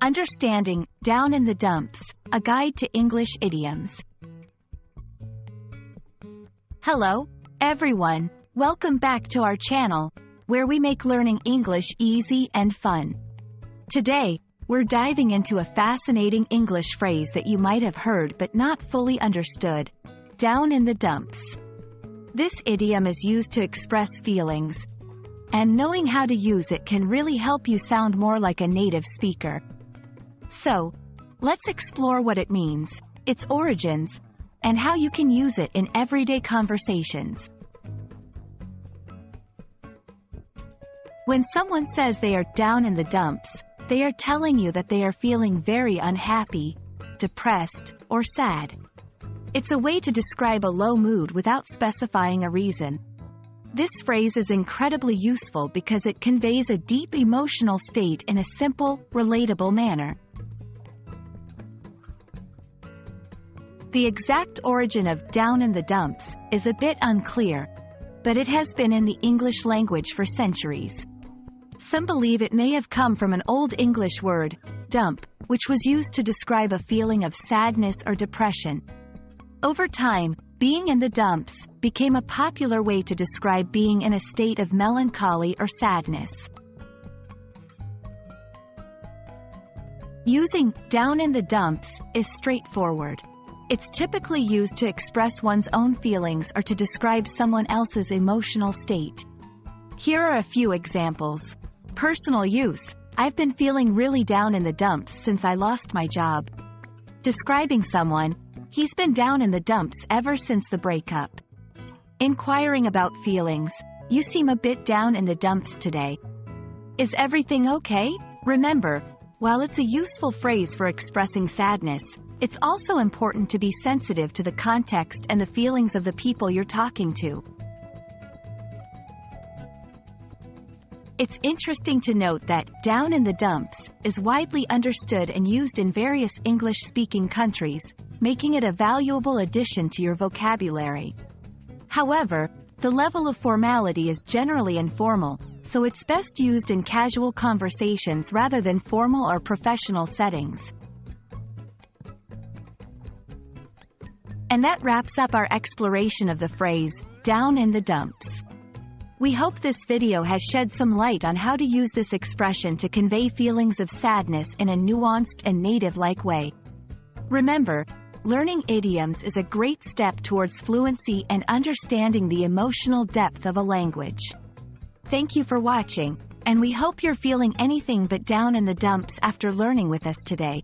Understanding, Down in the Dumps, a guide to English idioms. Hello, everyone. Welcome back to our channel, where we make learning English easy and fun. Today, we're diving into a fascinating English phrase that you might have heard but not fully understood. Down in the dumps. This idiom is used to express feelings, and knowing how to use it can really help you sound more like a native speaker. So, let's explore what it means, its origins, and how you can use it in everyday conversations. When someone says they are down in the dumps, they are telling you that they are feeling very unhappy, depressed, or sad. It's a way to describe a low mood without specifying a reason. This phrase is incredibly useful because it conveys a deep emotional state in a simple, relatable manner. The exact origin of down in the dumps is a bit unclear, but it has been in the English language for centuries. Some believe it may have come from an Old English word, dump, which was used to describe a feeling of sadness or depression. Over time, being in the dumps became a popular way to describe being in a state of melancholy or sadness. Using down in the dumps is straightforward. It's typically used to express one's own feelings or to describe someone else's emotional state. Here are a few examples. Personal use: I've been feeling really down in the dumps since I lost my job. Describing someone: he's been down in the dumps ever since the breakup. Inquiring about feelings: you seem a bit down in the dumps today. Is everything okay? Remember, while it's a useful phrase for expressing sadness, it's also important to be sensitive to the context and the feelings of the people you're talking to. It's interesting to note that down in the dumps is widely understood and used in various English-speaking countries, making it a valuable addition to your vocabulary. However, the level of formality is generally informal, so it's best used in casual conversations rather than formal or professional settings. And that wraps up our exploration of the phrase, down in the dumps. We hope this video has shed some light on how to use this expression to convey feelings of sadness in a nuanced and native-like way. Remember, learning idioms is a great step towards fluency and understanding the emotional depth of a language. Thank you for watching, and we hope you're feeling anything but down in the dumps after learning with us today.